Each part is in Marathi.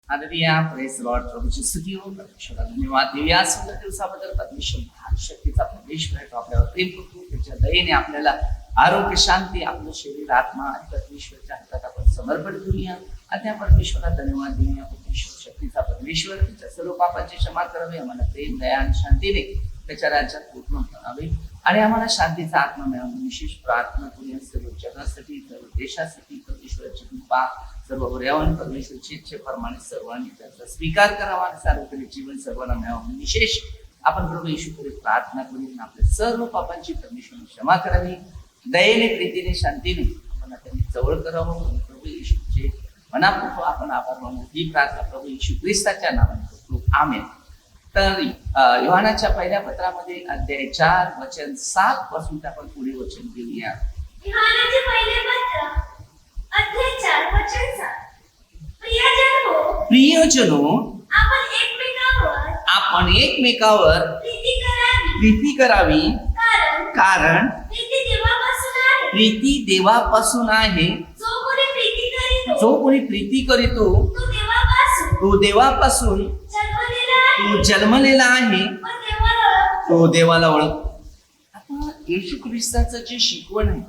Hallelujah, praise Lord. प्रभूची स्तुती हो, परमेश्वराला धन्यवाद देऊया. सुंदर दिवसाबद्दल परमेश्वर महान शक्तीचा परमेश्वर आहे, तो आपल्यावर प्रेम करतो. त्याच्या दयेने आपल्याला आरोग्य, शांती, आपलं शरीर, आत्मा आणि परमेश्वरच्या हातात आपण समर्पण करूया आणि त्या परमेश्वराला धन्यवाद देऊया. परमेश्वर शक्तीचा परमेश्वर त्याच्या सर्व पापांची क्षमा करावी, आम्हाला प्रेम, दया आणि शांतीने त्याच्या राज्यात पूर्ण करावे आणि आम्हाला शांतीचा आत्मा मिळावा. विशेष प्रार्थना करूया सर्व जगासाठी, सर्व देशासाठी. परमेश्वराची कृपा सर्व पर्यावरण परमेश्वरची इच्छेप्रमाणे सर्वांनी त्याचा स्वीकार करावा आणि सार्वजनिक जीवन सर्वांना मिळावं. विशेष आपण प्रभू येशूकडे प्रार्थना करून आपल्या सर्व पापांची परमेश्वराने क्षमा करावी, दयेने, प्रीतीने, शांतीने आपण त्यांनी जवळ करावं. प्रभू येशूचे मनापूर्वक आपण आभार मानू. ही प्रार्थना प्रभू येशू ख्रिस्ताच्या नावाने करतो, आमेन. तर योहानाच्या पहिल्या पत्रामध्ये अध्याय 4 वचन 7 पासून आपण पुढे वचन घेऊया. योहानाचे पहिले पत्र अध्याय 4 वचन 7. प्रियजनो, आपण एकमेकावर प्रीती करावी, कारण प्रीती देवापासून आहे. जो कोणी प्रीती करीतो तो देवापासून तो जन्मलेला आहे, तो देवाला ओळखतो. आता येशू ख्रिस्ताचं जे शिकवण आहे,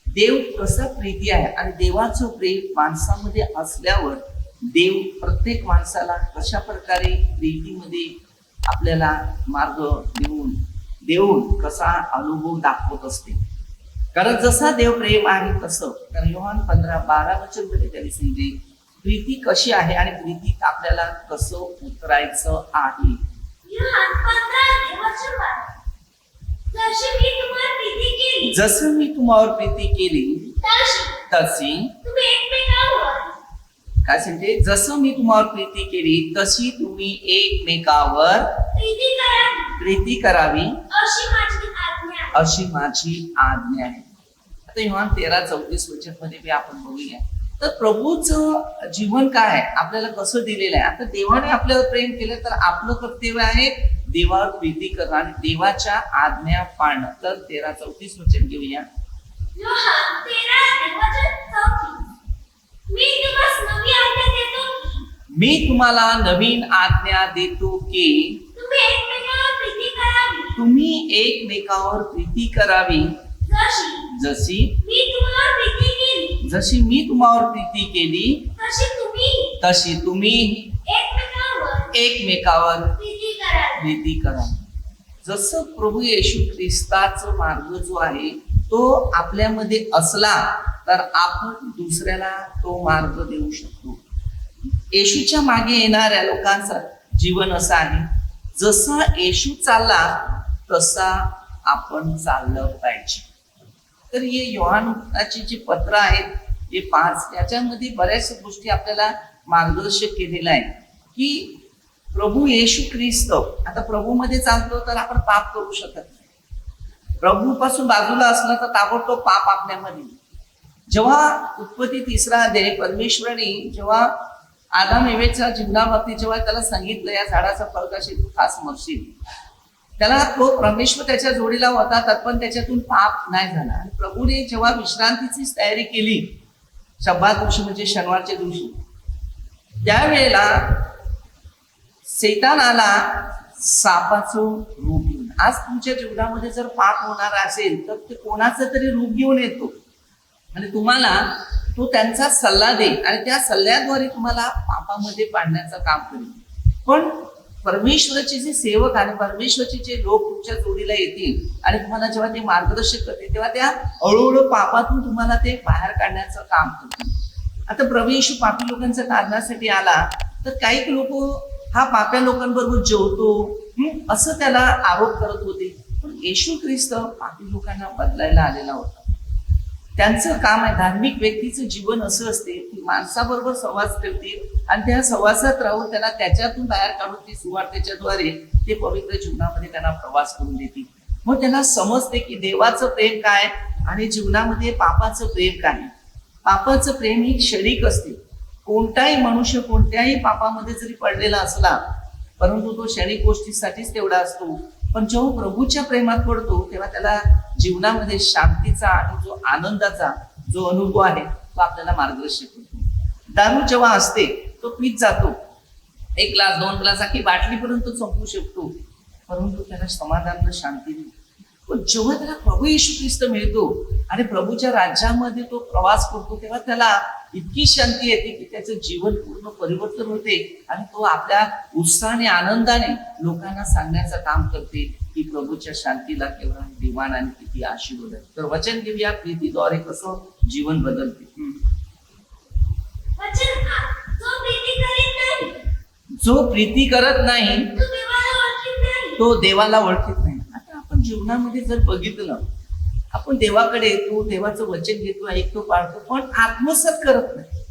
देव कसा प्रीती आहे आणि देवाचं प्रेम माणसामध्ये असल्यावर देव प्रत्येक माणसाला कशा प्रकारे प्रीतीमध्ये आपल्याला मार्ग देऊन कसा अनुभव दाखवत असते. कारण जसा देव प्रेम आहे तसं, कारण योहान 15:12 वचन मध्ये त्यांनी सांगितले प्रीती कशी आहे आणि प्रीतीत आपल्याला कसं उतरायचं आहे. जसं मी तुम्हावर प्रीती केली तशी काय सांगते, जसं मी तुम्हावर प्रीती केली तशी तुम्ही एकमेकावर प्रीती करावी, अशी माझी आज्ञा आहे. आता योहान 13:34 वचन मध्ये आपण बघूया. तर प्रभूचं जीवन काय आहे, आपल्याला कसं दिलेलं आहे. आता देवाने आपल्यावर प्रेम केलं तर आपलं कर्तव्य आहे देवावर प्रीती करणं आणि देवाच्या आज्ञा पाळणं. तर 13:34 वचन घेऊया. मी तुम्हाला नवीन आज्ञा देतो की तुम्ही एकमेकावर प्रीती करावी, जशी मी तुम्हावर प्रीती केली तशी तुम्ही एकमेकावर प्रीती करा. जसं प्रभू येशू ख्रिस्ताचा मार्ग जो आहे तो आपल्यामध्ये असला तर आपण दुसऱ्याला तो मार्ग देऊ शकतो. येशूच्या मागे येणाऱ्या लोकांचं जीवन असं आहे, जसा येशू चालला तसा आपण चाललं पाहिजे. तर हे योहानाची जी पत्र आहेत हे 5, याच्यामध्ये बऱ्याच गोष्टी आपल्याला मार्गदर्शक केलेलं आहे की प्रभू येशू ख्रिस्त, आता प्रभू मध्ये चालतो तर आपण पाप करू शकत नाही. प्रभू पासून बाजूला असलं तर ताबडतोब पाप आपल्यामध्ये. जेव्हा उत्पत्ती 3 अध्याय परमेश्वराने जेव्हा आदाम एवेच्या जीवनाबाबतीत जेव्हा त्याला सांगितलं या झाडाचा फळ खाशील तू खास मरशील, त्याला तो परमेश्वर त्याच्या जोडीला होता तर पण त्याच्यातून पाप नाही झाला. आणि प्रभूने जेव्हा विश्रांतीची तयारी केली शब्बात दिवशी म्हणजे शनिवारच्या दिवशी, त्यावेळेला शैतान आला सापाचं रूप घेऊन. आज तुमच्या जीवनामध्ये जर पाप होणार असेल तर ते कोणाचं तरी रूप घेऊन येतो आणि तुम्हाला तो त्यांचा सल्ला दे आणि त्या सल्ल्याद्वारे तुम्हाला पापामध्ये पाडण्याचं काम करेल. पण परमेश्वराचे जे सेवक आणि परमेश्वराचे जे लोक तुमच्या जोडीला येतील आणि तुम्हाला जेव्हा ते मार्गदर्शन करतील तेव्हा त्या हळूहळू पापातून तुम्हाला ते बाहेर काढण्याचं काम करतील. आता प्रभू येशू पापी लोकांच्या कारणासाठी आला तर काही लोक हा पाप्या लोकांबरोबर जेवतो असं त्याला आरोप करत होते. पण येशू ख्रिस्त पापी लोकांना बदलायला आलेला होता. त्यांचं काम आहे, धार्मिक व्यक्तीचं जीवन असं असते की माणसाबरोबर संवाद ठेवतील आणि त्या संवासात राहून त्यांना त्याच्यातून बाहेर काढून ती सुवार्थेच्याद्वारे ते पवित्र जीवनामध्ये त्यांना प्रवास करून देतील. मग त्यांना समजते की देवाचं प्रेम काय आणि जीवनामध्ये पापाचं प्रेम काय. पापाचं प्रेम ही क्षणिक असते. कोणताही मनुष्य कोणत्याही पापामध्ये जरी पडलेला असला परंतु तो क्षणिक गोष्टीसाठीच तेवढा असतो. पण जेव्हा प्रभूच्या प्रेमात पडतो तेव्हा त्याला जीवनामध्ये शांतीचा आणि जो आनंदाचा जो अनुभव आहे तो आपल्याला मार्गदर्शन करतो. दारू जेव्हा असते तो तो पीत जातो, 1 ग्लास 2 ग्लास की बाटलीपर्यंत संपू शकतो, परंतु त्याला समाधान व शांती नाही. पण जेव्हा त्याला प्रभू येशू ख्रिस्त मिळतो आणि प्रभूच्या राज्यामध्ये तो प्रवास करतो, तेव्हा त्याला इतकी शांती येते की त्याचं जीवन पूर्ण परिवर्तन होते आणि तो आपल्या उत्साहाने आनंदाने लोकांना सांगण्याचं काम करते की प्रभूच्या शांतीला केवळ दिवाण आणि किती आशीर्वाद आहे. तर वचन घेऊया, प्रीतीद्वारे कसं जीवन बदलते. वचन जो प्रीती करत नाही तो देवाला ओळखीत नाही. आता आपण जीवनामध्ये जर बघितलं, आपण देवाकडे येतो, देवाचं वचन घेतो, ऐकतो, पाळतो, पण आत्मसात करत नाही.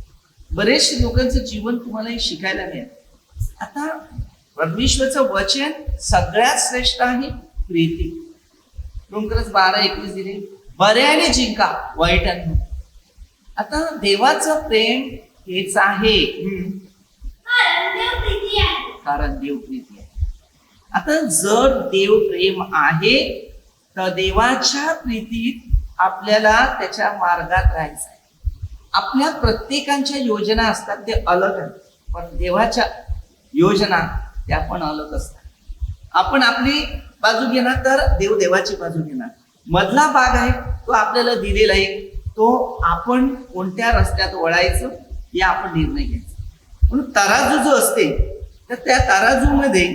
बरेचसे लोकांचं जीवन तुम्हाला हे शिकायला मिळेल. आता परमेश्वरचं वचन सगळ्यात श्रेष्ठ आहे प्रीती. रोमकरस 12:21 दिले, बऱ्याने जिंका वाईटांना. आता देवाचं प्रेम हेच आहे, कारण देव प्रीती आहे. आता जर देव प्रेम आहे तर देवाच्या प्रीतीत आपल्याला त्याच्या मार्गात राहायचं आहे. आपल्या प्रत्येकाच्या योजना असतात, ते अलग आहेत, पण देवाच्या योजना त्या पण अलग असतात. आपण आपली बाजू घेणार तर देव देवाची बाजू घेणार. मधला भाग आहे तो आपल्याला दिलेला आहे, तो आपण कोणत्या रस्त्यात वळायचं या आपण निर्णय घ्यायचा. म्हणून तराजू जो असते तर त्या तराजूमध्ये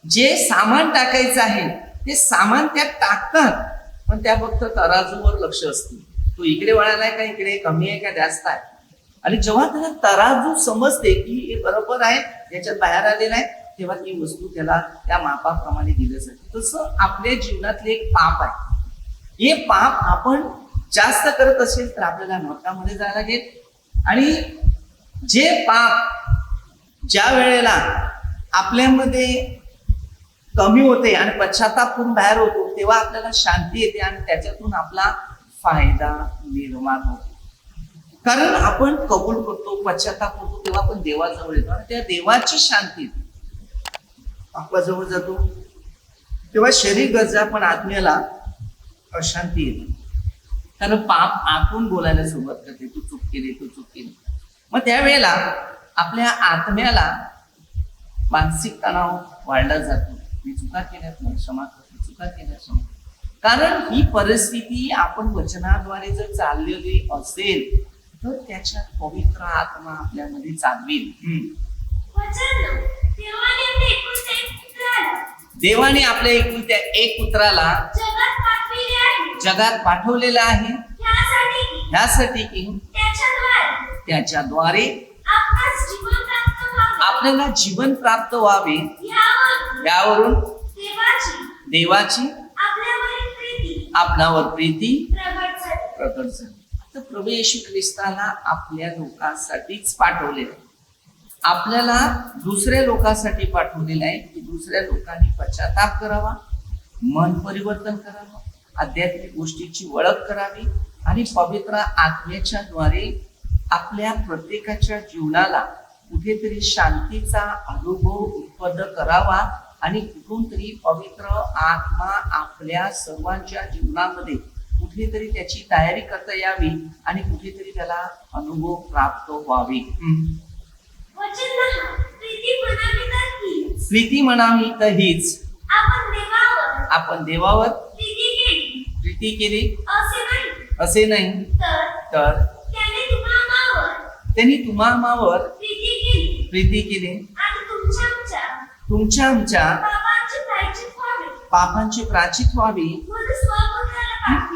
जे सामान टाकायचं आहे ते सामान त्यात टाकतात, पण त्या फक्त तराजूवर लक्ष असते, तो इकडे वळालाय का, इकडे कमी आहे का जास्त आहे. आणि जेव्हा त्याला तराजू समजते की हे बरोबर आहे, याच्यात बाहेर आलेलं आहे, तेव्हा ती वस्तू त्याला त्या मापाप्रमाणे दिली जाते. तसं आपल्या जीवनातले एक पाप आहे. हे पाप आपण जास्त करत असेल तर आपल्याला नरकामध्ये जायला लागेल. आणि जे पाप ज्या वेळेला आपल्यामध्ये कमी होते आणि पश्चाताप करून बाहेर होतो, तेव्हा आपल्याला शांती येते आणि त्याच्यातून आपला फायदा निर्माण होतो. कारण आपण कबूल करतो, पश्चाताप करतो, तेव्हा आपण देवाजवळ येतो आणि त्या देवाची शांती पापाजवळ जातो, तेव्हा शरीर गरजा पण आत्म्याला अशांती येते. कारण पाप आतून बोलायला सुरुवात करते, तू चूक केली, तू चूक केली. मग त्यावेळेला आपल्या आत्म्याला मानसिक तणाव वाढला जातो. मी चुका केल्यात, मला क्षमा करतो, चुका केल्या क्षमा. कारण ही परिस्थिती आपण वचनाद्वारे जर चाललेली असेल तर त्याच्यात पवित्र आत्मा आपल्यामध्ये चालवेल. देवाने आपल्या एकुलत्या एक पुत्राला जगात पाठवलेला आहे, ह्यासाठी की त्याच्याद्वारे आपल्याला जीवन प्राप्त व्हावे, यावरून देवाची आपणावर प्रीती प्रकट झाली. तर प्रभू येशू ख्रिस्ताला आपल्या लोकांसाठीच पाठवलेलं आहे, आपल्याला दुसऱ्या लोकांसाठी पाठवलेलं आहे की दुसऱ्या लोकांनी पश्चाताप करावा, मन परिवर्तन करावं, आध्यात्मिक गोष्टीची ओळख करावी आणि पवित्र आत्म्याच्या द्वारे आपल्या प्रत्येकाच्या जीवनाला कुठेतरी शांतीचा अनुभव उत्पन्न करावा आणि कुठून तरी पवित्र आत्मा आपल्या सर्वांच्या जीवनामध्ये कुठेतरी त्याची तयारी करता यावी आणि कुठेतरी त्याला अनुभव प्राप्त व्हावे. प्रीती म्हणावी तर हीच, आपण देवावर प्रीती केली असे नाही, तर त्यांनी तुम्हामावर प्रीती केली, तुमच्या आमच्या पापांची प्रायश्चित व्हावी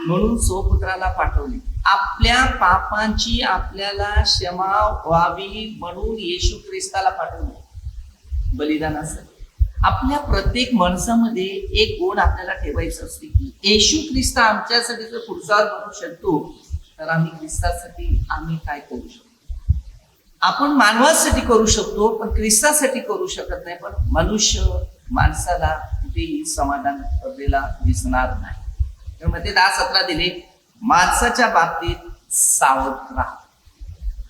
म्हणून स्वपुत्राला पाठवले. आपल्या पापांची आपल्याला क्षमा व्हावी म्हणून येशू ख्रिस्ताला पाठवले बलिदानासाठी. आपल्या प्रत्येक माणसामध्ये एक गुण आपल्याला ठेवायचं असते की येशू ख्रिस्त आमच्यासाठी जर पुरुषार्थ बनू शकतो तर आम्ही ख्रिस्तासाठी आम्ही काय करू शकतो. आपण मानवासाठी करू शकतो पण ख्रिस्तासाठी करू शकत नाही. पण मनुष्य माणसाला कुठेही समाधान करलेला दिसणार नाही. तर मध्ये 10:17 दिले, माणसाच्या बाबतीत सावध राहा,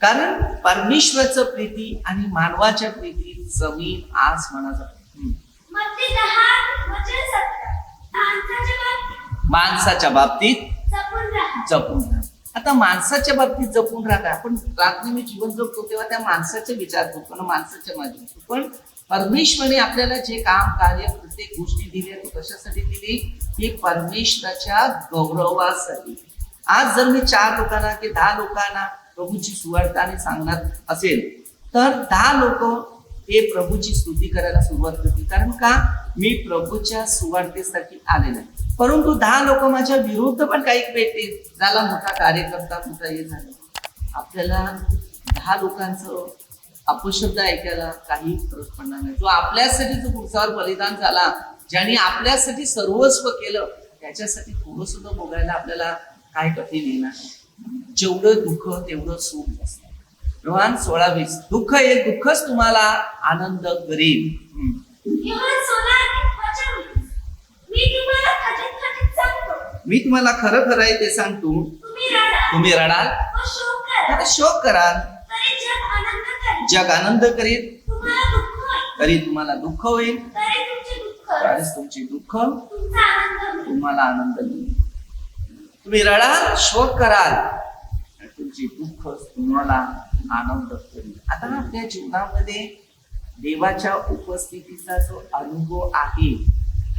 कारण परमेश्वराचं प्रीती आणि मानवाच्या प्रीती जमीन आसमानाचा. माणसाच्या बाबतीत जपून राहा. आता माणसाच्या बाबतीत जपून राहा. आपण रात्री मी जीवन जगतो तेव्हा त्या माणसाचे विचार करतो ना, माणसाच्या माध्यमातून. पण परमेश्वराने आपल्याला जे काम कार्य प्रत्येक गोष्टी दिल्या ती कशासाठी दिली? ही परमेश्वराच्या गौरवासाठी. आज जर मी 4 लोकांना की 10 लोकांना प्रभूची सुवार्ता आणि सांगणार असेल तर 10 लोक हे प्रभूची स्तुती करायला सुरुवात करतील. कारण का? मी प्रभूच्या सुवार्तेसाठी आलेलो आहे. परंतु 10 लोक माझ्या विरुद्ध पण काही भेटतील, झाला मोठा कार्यकर्ता, मोठा हे झालं. आपल्याला 10 लोकांचं अपशब्द ऐकायला काही फरक पडणार नाही. जो आपल्यासाठी जो पुरुषावर बलिदान झाला, ज्यांनी आपल्यासाठी सर्वस्व केलं, त्याच्यासाठी थोडं सुद्धा बघायला आपल्याला काय कठीण येणार. जेवढं दुःख तेवढं सुख असतं. रोहन 16:20 दुःख हे दुःखच तुम्हाला आनंद करेल. योहान 16:25 मी तुम्हाला खरं खरं आहे ते सांगतो, तुम्ही रडाल आता शोक कराल, जग आनंद करेल तरी तुम्हाला दुःख होईल, त्यावेळेस तुमचे दुःख तुम्हाला आनंद देईल. तुम्ही रडाल, शोक कराल, तुमचे दुःख तुम्हाला आनंद करेल. आता आपल्या जीवनामध्ये देवाच्या उपस्थितीचा जो अनुभव आहे,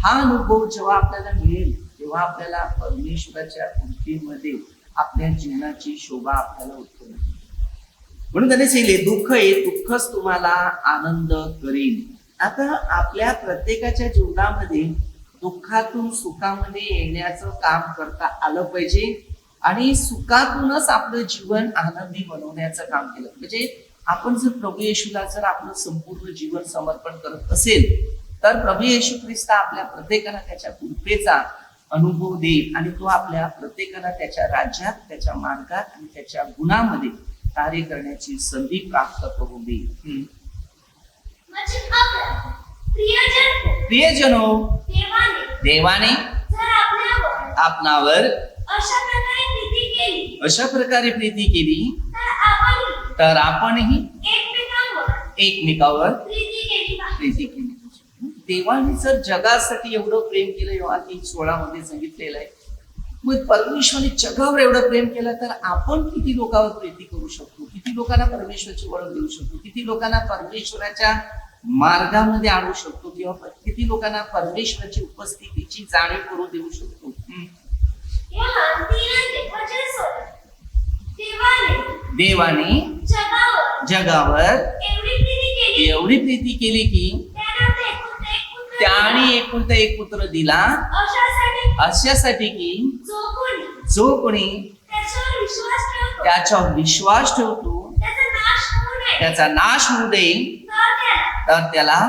हा अनुभव जेव्हा आपल्याला मिळेल तेव्हा आपल्याला परमेश्वराच्या कृपेमध्ये आपल्या जीवनाची शोभा आपल्याला उत्पन्न होईल. म्हणून त्याने सांगितले दुःख हे दुःखच तुम्हाला आनंद करेल. आता आपल्या प्रत्येकाच्या जीवनामध्ये दुःखातून सुखामध्ये येण्याचं काम करता आलं पाहिजे आणि सुखातूनच आपलं जीवन आनंदी बनवण्याचं काम केलं. म्हणजे आपण जर प्रभू येशूला जर आपलं संपूर्ण जीवन समर्पण करत असेल तर प्रभू येशू ख्रिस्त आपल्या प्रत्येकाला त्याच्या कृपेचा अनुभव देईल आणि तो आपल्या प्रत्येकाला त्याच्या राज्यात, त्याच्या मार्गात आणि त्याच्या गुणामध्ये कार्य करण्याची संधी प्राप्त करून देईल. प्रियजनो, देवाने आपणावर अशा प्रकारे प्रीती केली तर आपणही एकमेकावर प्रीती केली. देवाने जर जगासाठी एवढं प्रेम केलं, योहान 3:16 सांगितलेलं आहे. मग परमेश्वराने जगावर एवढं प्रेम केलं तर आपण किती लोकांवर प्रीती करू शकतो, किती लोकांना परमेश्वराची ओळख देऊ शकतो, किती लोकांना परमेश्वराच्या मार्गामध्ये आणू शकतो, किंवा किती लोकांना परमेश्वराची उपस्थितीची जाणीव करून देऊ शकतो. देवाने जगावर एवढी प्रीती केली की त्याने एकुलता एक पुत्र दिला, अशासाठी की जो कोणी त्याच्यावर विश्वास ठेवतो त्याचा नाश होऊ नये, तर त्याला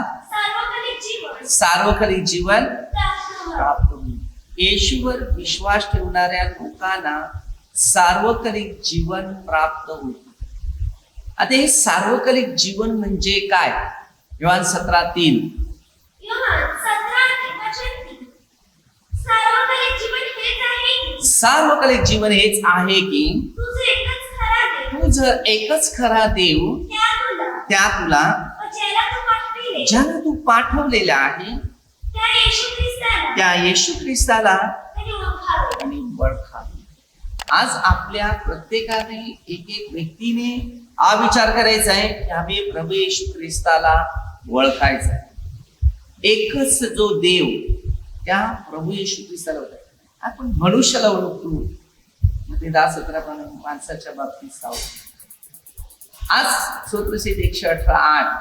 सार्वकालिक जीवन प्राप्त होईल. येशूवर विश्वास ठेवणाऱ्या लोकांना सार्वकालिक जीवन प्राप्त होईल. आता हे सार्वकालिक जीवन म्हणजे काय? योहान 17:3 सार्वकालिक जीवन हेच आहे की तू जर एकच खरा देव त्या तुला ज्याला तू पाठवलेला आहे त्या येशू ख्रिस्ताला आणि ओळखा. आज आपल्या प्रत्येकाने एक एक व्यक्तीने हा विचार करायचा आहे की आम्ही प्रभू येशू ख्रिस्ताला ओळखायचा आहे. एकच जो देव त्या प्रभू येशू ख्रिस्ताला ओळखायचा. आपण मनुष्याला ओळखतो, मग ते 10-17 माणसाच्या बाबतीत सावध. आज स्तोत्रसहित 118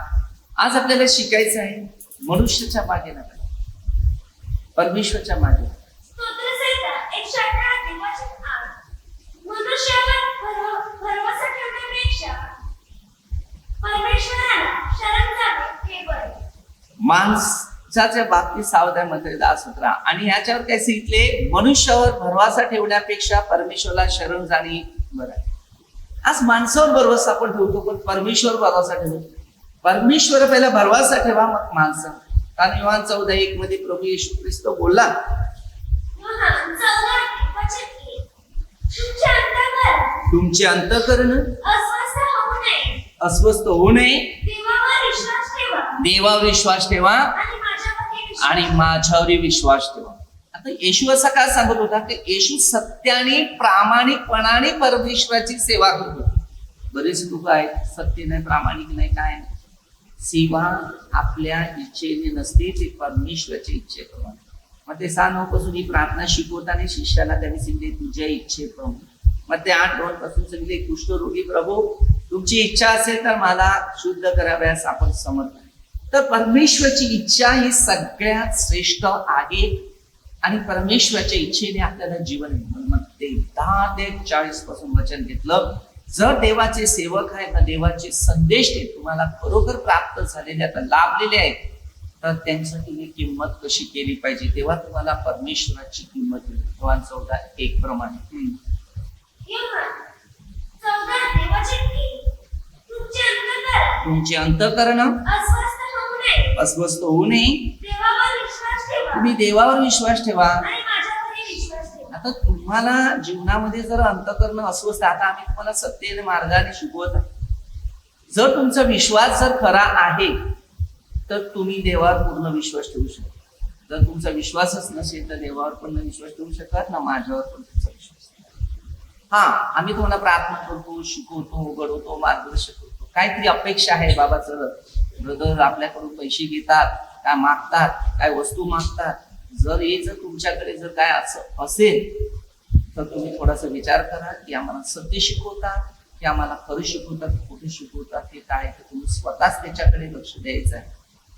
आज आपल्याला शिकायचं आहे मनुष्याच्या मागे नका, परमेश्वरच्या मागे. माणसाच्या बाबतीत सावध आहे म्हणते 10-17 आणि ह्याच्यावर काय सांगितले? मनुष्यावर भरवसा ठेवण्यापेक्षा परमेश्वराला शरण जाणे बरं आहे. आज माणसावर भरवसा आपण ठेवतो पण परमेश्वर भरवसा ठेवतो. परमेश्वर पहिला भरवसा ठेवा मग माणसं. कारण योहान 14:1 मध्ये प्रभू येशू ख्रिस्त बोलला तुमचे अंतःकरण अस्वस्थ होऊ नये, देवावर विश्वास ठेवा आणि माझ्यावर विश्वास ठेवा. आता येशू असा काय सांगत होता की येशू सत्याने प्रामाणिकपणाने परमेश्वराची सेवा करतो. बरेच लोक आहेत सत्य नाही, प्रामाणिक नाही, काय नाही. सेवा आपल्या इच्छेने नसते, ते परमेश्वराच्या इच्छेप्रमाणे. मग ते 6:9 ही प्रार्थना शिकवताना शिष्याला त्यांनी सांगितले तुझ्या इच्छेप्रमाणे. मग ते 8:2 पासून सांगितले कुष्ठरोगी प्रभू तुमची इच्छा असेल तर मला शुद्ध कराव्यास आपण समर्थ आहे. तर परमेश्वराची इच्छा ही सगळ्यात श्रेष्ठ आहे आणि परमेश्वराच्या इच्छेने आपल्याला जीवन मिळतं. मग ते 10 ते 40 पासून वचन घेतलं, जर देवाचे सेवक आहेत ना, देवाचे संदेश ते तुम्हाला खरोखर प्राप्त झालेले आहेत, लाभलेले आहेत, तर त्यांच्यासाठी किंमत कशी केली पाहिजे तेव्हा तुम्हाला परमेश्वराची किंमत मिळेल. योहान 14:1 प्रमाणे. तुमचे अंतःकरण अस्वस्थ होऊ नये, तुम्ही देवावर विश्वास ठेवा. आता तुम्हाला जीवनामध्ये जर अंतःकरण अस्वस्थ, आता आम्ही तुम्हाला सत्य मार्गाने शिकवत आहे. जर तुमचा विश्वास जर खरा आहे तर तुम्ही देवावर पूर्ण विश्वास ठेवू शकता. जर तुमचा विश्वासच नसेल तर देवावर पण न विश्वास ठेवू शकत ना माझ्यावर पण तुमचा विश्वास. हा, आम्ही तुम्हाला प्रार्थना करतो, शिकवतो, घडवतो, मार्गदर्शन करतो. काहीतरी अपेक्षा आहे बाबाचं. ब्रदर आपल्याकडून पैसे घेतात, काय मागतात, काय वस्तू मागतात. जर हे जर तुमच्याकडे जर काय असं असेल तर तुम्ही थोडासा विचार करा की आम्हाला सत्य शिकवतात की आम्हाला खरं शिकवतात, कुठे शिकवतात, हे काय, तर तुम्ही स्वतःच त्याच्याकडे लक्ष द्यायचं आहे.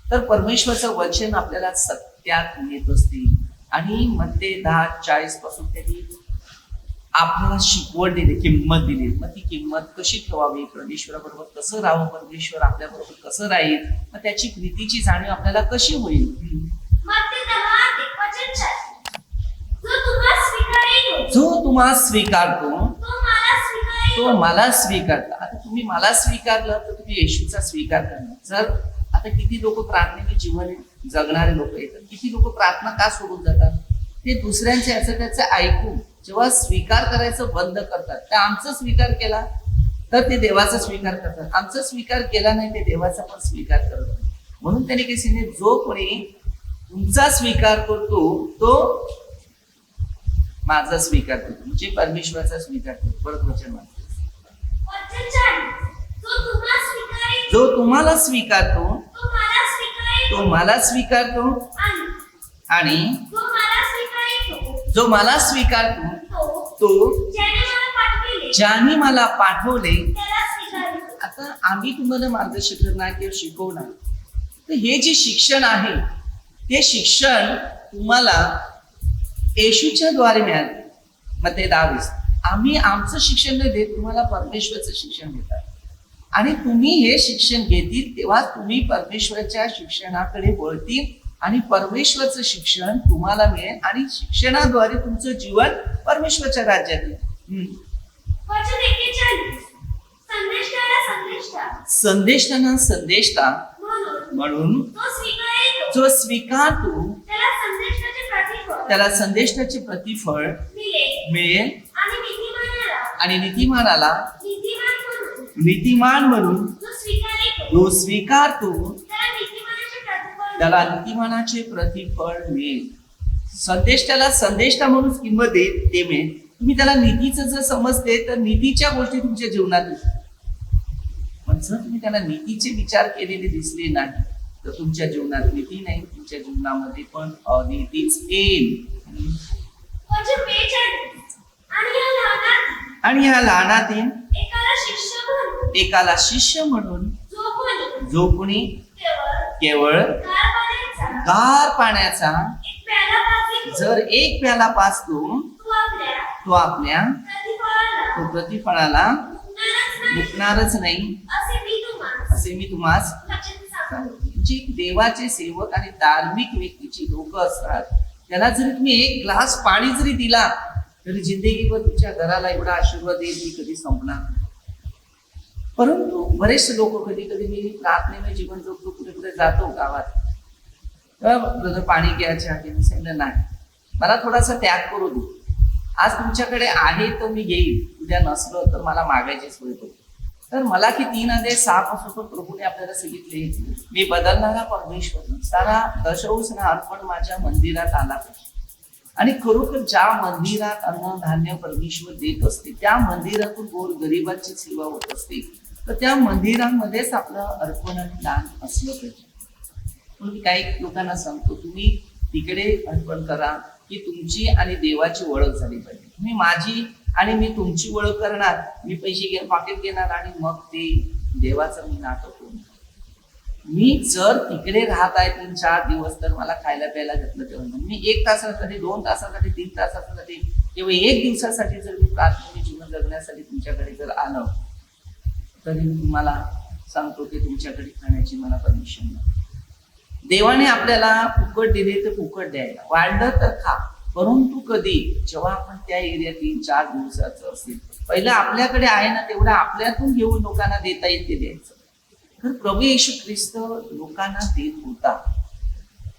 तर परमेश्वराचं वचन आपल्याला सत्यात नेत असते. आणि मध्ये 10:40 पासून त्यांनी आपल्याला शिकवण दिली, किंमत दिली. मग ती किंमत कशी ठेवावी, परमेश्वराबरोबर कसं राहावं, परमेश्वर आपल्या बरोबर कसं राहील, मग त्याची प्रीतीची जाणीव आपल्याला कशी होईल. जो तुम्हाला स्वीकारतो तो मला स्वीकारतो. आता तुम्ही मला स्वीकारलं तर तुम्ही येशूचा स्वीकार करणार. जर आता किती लोक प्रार्थनेने जीवन जगणारे लोक येतात, किती लोक प्रार्थना का सोडून जातात, ते दुसऱ्यांचे याचं त्याचं ऐकून जेव्हा स्वीकार करायचं बंद करतात. तर आमचा स्वीकार केला तर ते देवाचा स्वीकार करतात, आमचा स्वीकार केला नाही ते देवाचा पण स्वीकार करतात. म्हणून त्याने काही सांगितले, जो कोणी तुमचा स्वीकार करतो तो माझा स्वीकार करतो, म्हणजे परमेश्वराचा स्वीकार करतो. परत वचन म्हणतो, जो तुम्हाला स्वीकारतो तो मला स्वीकारतो आणि जो मला स्वीकारतो तो ज्याने मला पाठवले. आता आम्ही तुम्हाला मार्गदर्शन करणार किंवा शिकवणार, तर हे जे शिक्षण आहे ते शिक्षण तुम्हाला येशूच्या द्वारे मिळाले. मग ते 10:20 आम्ही आमचं शिक्षण न देत तुम्हाला परमेश्वराचं शिक्षण देतात. आणि तुम्ही हे शिक्षण घेतील तेव्हा तुम्ही परमेश्वराच्या शिक्षणाकडे वळतील आणि परमेश्वराचं शिक्षण तुम्हाला मिळेल आणि शिक्षणाद्वारे तुमचं जीवन परमेश्वराच्या राज्यात येईल. संदेष्टांना संदेष्टा म्हणून जो स्वीकारतो त्याला संदेष्टाचे प्रतिफळ मिळेल आणि नीतिमानाला नीतिमान म्हणून जो स्वीकारतो त्याला नीतिमानाचे प्रतिफळ मिळेल. संदेष्टाला संदेष्टा म्हणून किंमत ते मिळेल. तुम्ही त्याला नीतीचं जर समजते तर नीतीच्या गोष्टी तुमच्या जीवनात येतील. पण जर तुम्ही त्याला नीतीचे विचार केलेले दिसले नाही तर तुमच्या जीवनात नीती नाही, तुमच्या जीवनामध्ये पण अनीतीच येईल. आणि ह्या लहानातील एकाला शिष्य म्हणून जो कोणी केवळ गार पाण्याचा जर एक प्याला पाजतो तो आपल्या प्रतिफळाला मुकणारच नाही असे मी तुम्हास. म्हणजे देवाचे सेवक आणि धार्मिक व्यक्तीची लोक असतात, त्याला जरी तुम्ही एक ग्लास पाणी जरी दिला तरी जिंदगीवर तुमच्या घराला एवढा आशीर्वाद येईल की कधी संपणार नाही. परंतु बरेचसे लोक कधी कधी मी प्रार्थनेने जीवन जगतो, कुठे कुठे जातो गावात, तर पाणी घ्यायचे आहे, मी सांगितलं नाही, मला थोडासा त्याग करू दे. आज तुमच्याकडे आहे तर मी घेईल, उद्या नसलं तर मला मागायची सोय करू. तर मला की 3:6 पासून प्रभूने आपल्याला सांगितले, मी बदलणारा परमेश्वर सारा दशवसना अर्पण माझ्या मंदिरात आला पाहिजे. आणि खरोखर ज्या मंदिरात अन्नधान्य परमेश्वर देत असते त्या मंदिरातून गोर गरिबांची सेवा होत असते, तर त्या मंदिरांमध्येच आपलं अर्पण आणि दान असलं पाहिजे. म्हणून मी काही लोकांना सांगतो, तुम्ही तिकडे अर्पण करा की तुमची आणि देवाची ओळख झाली पाहिजे. तुम्ही माझी आणि मी तुमची ओळख करणार, मी पैसे पाकिट घेणार आणि मग ते देवाचं मी नाटक करू. मी जर तिकडे राहत आहे 3-4 दिवस, तर मला खायला प्यायला घातलं तेव्हा मी 1 तासासाठी, 2 तासासाठी, 3 तासासाठी किंवा 1 दिवसासाठी जर मी प्रार्थना जीवन जगण्यासाठी तुमच्याकडे जर आलं, तरी मी मला सांगतो की तुमच्याकडे खाण्याची मला परमिशन नाही. देवाने आपल्याला फुकट दिले तर फुकट द्यायला, वाढलं तर खा, परंतु कधी जेव्हा आपण त्या एरियात 3-4 दिवसाचं असेल, पहिलं आपल्याकडे आहे ना तेवढं आपल्यातून घेऊन लोकांना देता येईल ते द्यायचं. तर प्रभू येशू ख्रिस्त लोकांना देत होता.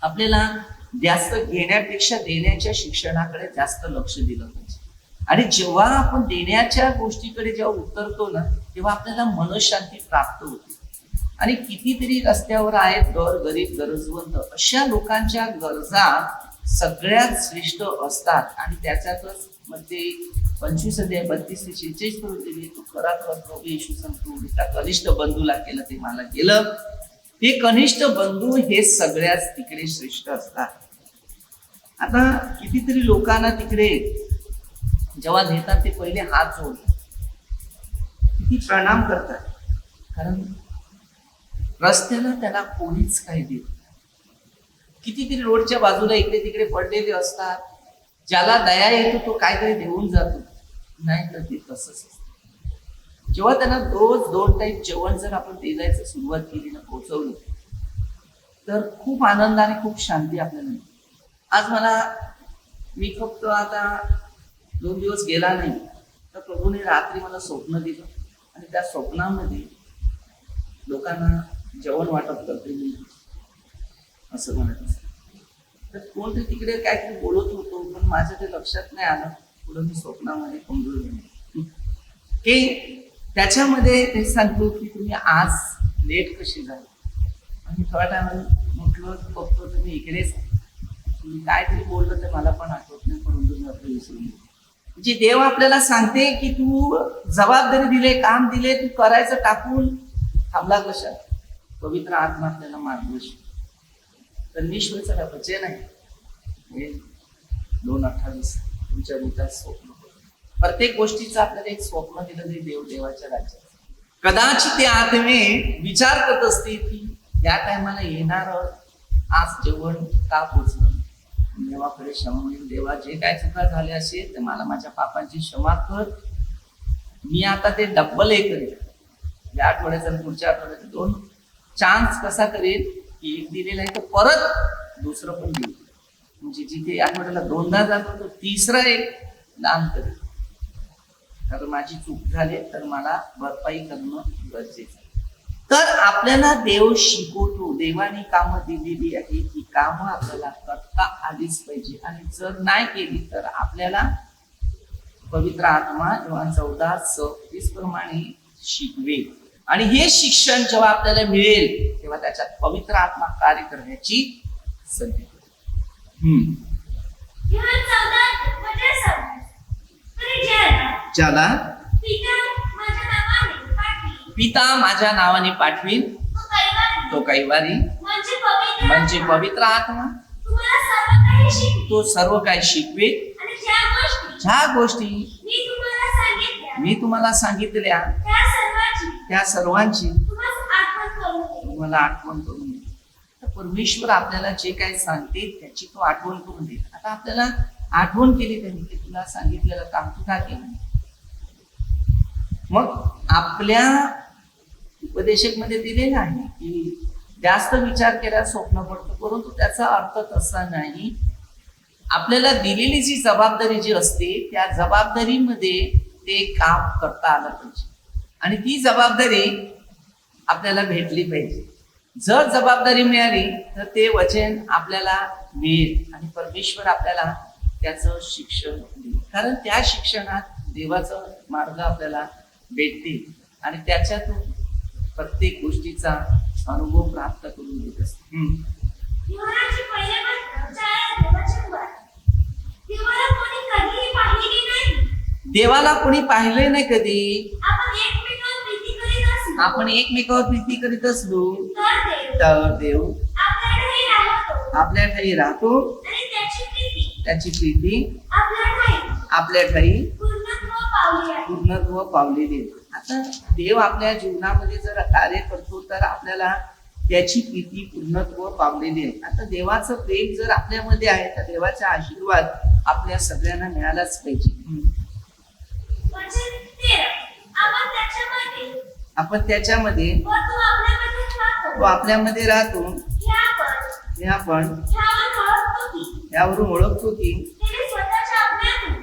आपल्याला जास्त घेण्यापेक्षा देण्याच्या शिक्षणाकडे जास्त लक्ष दिलं पाहिजे. आणि जेव्हा आपण देण्याच्या गोष्टीकडे जेव्हा उतरतो ना, तेव्हा आपल्याला मनशांती प्राप्त होते. आणि कितीतरी रस्त्यावर आहेत गरीब गरजवंत, अशा लोकांच्या गरजा सगळ्यात श्रेष्ठ असतात. आणि त्याच्यातच मध्ये 25 अध्याय 32 ते 46 पर्यंत दिली, तो खरा प्रभू येशू सांगतो, त्या कनिष्ठ बंधूला केलं ते मला केलं. ते कनिष्ठ बंधू हे सगळ्यात तिकडे श्रेष्ठ असतात. आता कितीतरी लोकांना तिकडे जेव्हा देतात ते पहिले हात जोडतात, किती प्रणाम करतात, कारण रस्त्याला त्याला कोणीच काही देत. कितीतरी रोडच्या बाजूला इकडे तिकडे पडलेले असतात, ज्याला दया येतो तो काहीतरी देऊन जातो, नाही तर ते तसंच असतं. जेव्हा त्यांना रोज 2 टाईम जेवण जर आपण द्यायला सुरुवात केली ना, पोहोचवली, तर खूप आनंद आणि खूप शांती आपल्याला मिळते. आज मी फक्त आता 2 दिवस गेला नाही, तर प्रभूने रात्री मला स्वप्न दिलं आणि त्या स्वप्नामध्ये लोकांना जेवण वाटप करते मी, असं म्हणत असत. तर कोणतरी तिकडे काहीतरी बोलत होतो, पण माझ्या ते लक्षात नाही आलं. पुढे मी स्वप्नामध्ये कमजोर झाले की त्याच्यामध्ये ते सांगतो की तुम्ही आज लेट कशी झाली. आणि थोड्या टायमाने म्हटलं बघतो तुम्ही इकडेच, तुम्ही काहीतरी बोललं तर मला पण आठवत नाही, परंतु मी आपलं विसरून. म्हणजे देव आपल्याला सांगते की तू जबाबदारी दिले, काम दिले, तू करायचं टाकून थांबला कशा. पवित्र आत्मा आपल्याला मार्गदर्शन. परमेश्वराचं वचन आहे 2:28, तुमच्या हृदयात स्वप्न. प्रत्येक गोष्टीचं आपल्याला एक स्वप्न दिलं ते देवाच्या राज्यात. कदाचित ते आत्मे विचार करत असते की या टायमाला येणार आज जेवण का पोचलं. देवाकडे क्षमा होईल, देवा जे काय चुका झाल्या असेल तर मला माझ्या पापांची क्षमा कर. मी आता ते डब्बल करेल. या आठवड्याचा पुढच्या आठवड्यात 2 चान्स कसा करेल की एक दिलेला आहे तर परत दुसरं पण देईल. म्हणजे जिथे आठवड्याला 2दा जातो तो 3रा एक दान करेल. तर माझी चूक झाली तर मला भरपाई करणं गरजेचं आहे. तर आपल्याला देव शिकवतो. देवाने कामं दिलेली आहे, ती कामं आपल्याला करता आलीच पाहिजे. आणि जर नाही केली तर आपल्याला पवित्र आत्मा योहान 14:36 प्रमाणे शिकवेल. आणि हे शिक्षण जेव्हा आपल्याला मिळेल तेव्हा त्याच्यात पवित्र आत्मा कार्य करण्याची संधी. ज्याला पिता माझ्या नावाने पाठवील तो कैवारी म्हणजे पवित्र आत्मा तो सर्व काही शिकवेल. ज्या गोष्टी मी तुम्हाला सांगितल्या त्या सर्वांची तुम्हाला आठवण करून देईल. तर परमेश्वर आपल्याला जे काही सांगते त्याची तो आठवण करून देईल. आता आपल्याला आठवण केली त्यांनी की तुला सांगितलेलं काम तू का केलं. मग आपल्या उपदेशक मध्ये दिलेलं आहे की जास्त विचार केला स्वप्न पडतो, परंतु त्याचा अर्थ तसा नाही. आपल्याला दिलेली जी जबाबदारी जी असते त्या जबाबदारीमध्ये ते काम करता आलं पाहिजे आणि ती जबाबदारी आपल्याला भेटली पाहिजे. जर जबाबदारी मिळाली तर ते वचन आपल्याला मिळेल आणि परमेश्वर आपल्याला त्याचं शिक्षण देईल. कारण त्या शिक्षणात देवाचा मार्ग आपल्याला भेटते आणि त्याच्यातून प्रत्येक गोष्टीचा अनुभव प्राप्त करून देत असते. देवाला कोणी कधीही पाहिलेले नाही. देवाला कोणी पाहिले नाही कधी. आपण एकमेकांवर प्रीती करीत असू आपण एकमेकावर प्रीती करीत असलो तर देव तर देव आपल्या ठाई राहतो आपल्या ठाई राहतो आणि त्याची प्रीती आपल्या ठाई आपल्या ठाई पूर्णत्व पावली आहे. पूर्णत्व पावलेली आहे. आता देव आपल्या जीवनामध्ये जर कार्य करतो तर आपल्याला त्याची प्रीती पूर्णत्व पावलेली आहे. आता देवाचं प्रेम जर आपल्यामध्ये आहे तर देवाचा आशीर्वाद आपल्या सगळ्यांना मिळालाच पाहिजे. वचन 13. आपण त्याच्यामध्ये आपण त्याच्यामध्ये व तो आपल्यामध्ये राहतो. तो आपल्यामध्ये राहतो हे हे आपण ह्यावरून ओळखतो की यावरून ओळखतो की त्याने स्वतःच्या आज्ञातून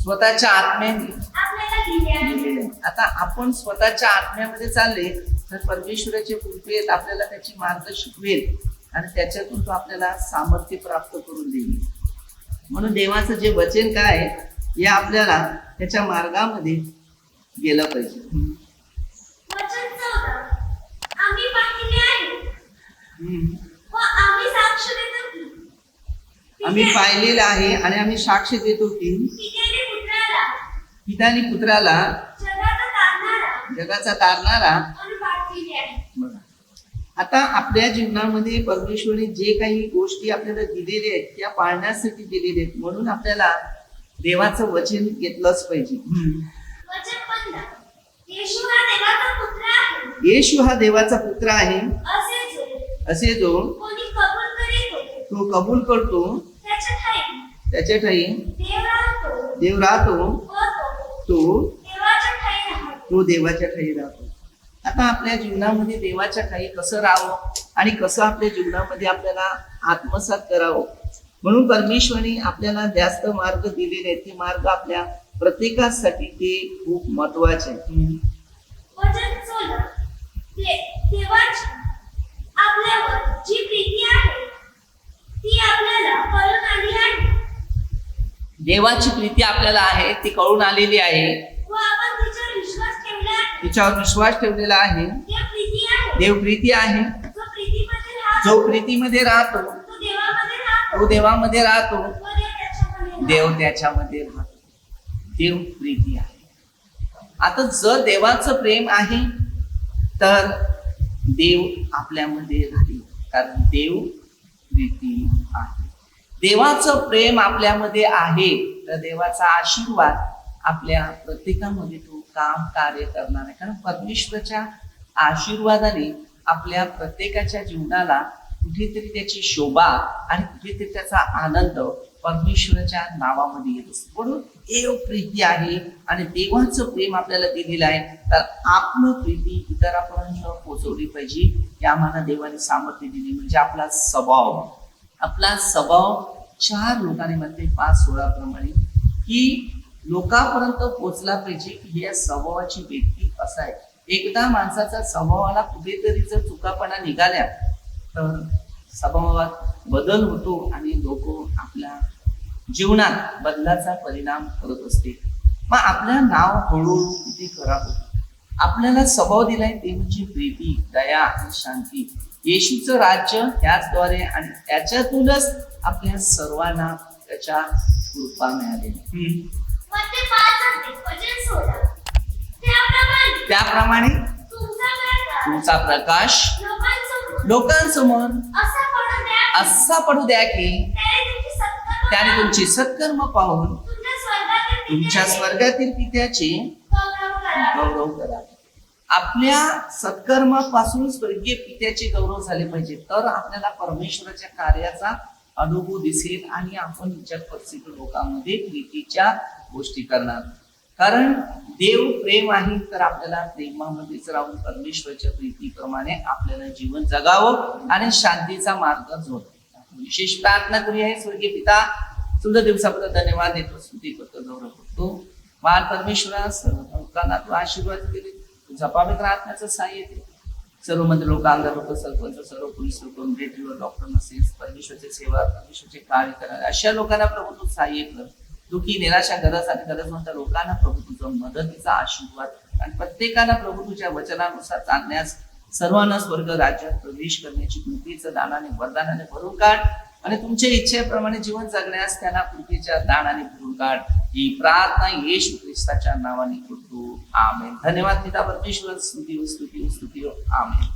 स्वतःच्या आत्म्याने आपल्याला दिले आहे. दिलेले आहे. आता आपण स्वतःच्या आत्म्यामध्ये चालले तर परमेश्वराचे कृपेत आपल्याला त्याची मार्ग शिकवेल आणि त्याच्यातून तो आपल्याला सामर्थ्य प्राप्त करून देईल. म्हणून देवाचं जे वचन काय आहे, हे आपल्याला त्याच्या मार्गामध्ये गेलं पाहिजे. वचन 14. आम्ही पाहिले आहे हम्म. व आम्ही साक्ष देतो की आम्ही पाहिलेलं आहे आणि आम्ही साक्ष देतो की पित्याने पुत्राला पित्याने पुत्राला जगाचा तारणारा जगाचा तारणारा आणि पाठविले आहे. बघा. आता आपल्या जीवनामध्ये परमेश्वराने जे काही गोष्टी आपल्याला दिलेल्या आहेत त्या पाळण्यासाठी दिलेल्या आहेत. म्हणून आपल्याला देवाचं वचन घेतलंच पाहिजे. वचन 15. येशू हा देवाचा पुत्र आहे येशू हा देवाचा पुत्र आहे असे जो कोणी कबूल करीतो तो कबूल करतो त्याच्या ठाई त्याच्या ठाई देव राहतो देव राहतो व तो देवाच्या ठाई राहतो. तो देवाच्या ठाई राहतो. आता आपल्या जीवनामध्ये देवाच्या ठाई कसं राहावं आणि कसं आपल्या जीवनामध्ये आपल्याला आत्मसात करावं, म्हणून परमेश्वराने आपल्याला जास्त मार्ग दिलेले आहेत. ते मार्ग आपल्या प्रत्येकासाठी ते खूप महत्वाचे आहे. वचन 16. देवाची आपल्यावर जी प्रीती आहे ती आपल्याला कळून आली आहे देवाची प्रीती आपल्याला आहे ती कळून आलेली आहे. व आपण तिच्यावर विश्वास ठेवला आहे. तिच्यावर विश्वास ठेवलेला आहे. देव प्रीती आहे. देव प्रीती आहे. जो प्रीतीमध्ये राहतो जो प्रीतीमध्ये राहतो तो देवामध्ये राहतो तो देवामध्ये राहतो. व देव त्याच्यामध्ये देव त्याच्यामध्ये राहतो. देव प्रीती आहे. आता जर देवाचं प्रेम आहे तर देव आपल्यामध्ये राहील, कारण देव प्रीती आहे. देवाचं प्रेम आपल्यामध्ये आहे तर देवाचा आशीर्वाद आपल्या प्रत्येकामध्ये तो काम कार्य करणार आहे. कारण परमेश्वराच्या आशीर्वादाने आपल्या प्रत्येकाच्या जीवनाला कुठेतरी त्याची शोभा आणि कुठेतरी त्याचा आनंद परमेश्वराच्या नावामध्ये येत असतो. म्हणून देव प्रीती आहे आणि देवाचं प्रेम आपल्याला दिलेलं आहे तर आपलं प्रीती इतरांपर्यंत पोहोचवली पाहिजे. हे आम्हाला देवाने सामर्थ्य दिली. म्हणजे आपला स्वभाव 4 लोकांनी म्हणते 5:16 प्रमाणे की लोकांपर्यंत पोहोचला पाहिजे की या स्वभावाची व्यक्ती असा आहे. एकदा माणसाचा स्वभावाला कुठेतरी जर चुकापणा निघाल्या तर स्वभावात बदल होतो आणि लोक आपल्या जीवनात बदलाचा परिणाम करत असते. मग आपलं नाव हळूहळू किती खराब होतं. आपल्याला स्वभाव दिलाय ते म्हणजे प्रीती, दया आणि शांती. येशूचं राज्य त्याचद्वारे आणि त्याच्यातूनच आपल्या सर्वांना त्याच्या कृपा मिळालेली. मत्ते 5:8 वचन 16. त्याप्रमाणे तुमचा प्रकाश लोकांसमोर असा पडू द्या की त्याने तुमची सत्कर्म पाहून तुमच्या स्वर्गातील पित्याचे गौरव करा. आपल्या सत्कर्मापासून स्वर्गीय पित्याचे गौरव झाले पाहिजे तर आपल्याला परमेश्वराच्या कार्याचा अनुभव दिसेल आणि आपण जगप्रसिद्ध लोकांमध्ये प्रीतीच्या गोष्टी करणार. कारण देव प्रेम आहे तर आपल्याला प्रेमामध्येच राहून परमेश्वराच्या प्रीतीप्रमाणे आपल्याला जीवन जगावं आणि शांतीचा मार्ग जोडावा. विशेष प्रार्थना करूया. स्वर्गीय पिता, सुंदर दिवसाबद्दल धन्यवाद देतो, स्तुती करतो, गौरव करतो. महान परमेश्वरा, सर्व लोकांना तू आशीर्वाद केले, तुझा पवित्र आत्म्याचं सहाय्य दे. सर्व मंत्र लोक, आमदार लोक, सरपंच, सर्व पोलीस लोक, मिलिटरी डॉक्टर, नर्सेस, परमेश्वरची सेवा, परमेश्वरचे कार्य करा. अशा लोकांना प्रभू तू सहाय्य कर. दुःखी, निराशा, गरज आणि गरजवंत लोकांना प्रभू तुझं मदतीचा आशीर्वाद आणि प्रत्येकाला प्रभू तुझ्या वचनानुसार चालण्यास सर्वांना स्वर्ग राज्यात प्रवेश करण्याची कृपेचं दानाने वरदानाने भरून काढ. आणि तुमच्या इच्छेप्रमाणे जीवन जगण्यास त्यांना पृथ्वीच्या दानाने भरून काढ. ही प्रार्थना येशू ख्रिस्ताच्या नावाने करतो. आमेन. धन्यवाद पिता परमेश्वर. स्तुती हो, स्तुती हो, स्तुती हो. आमेन.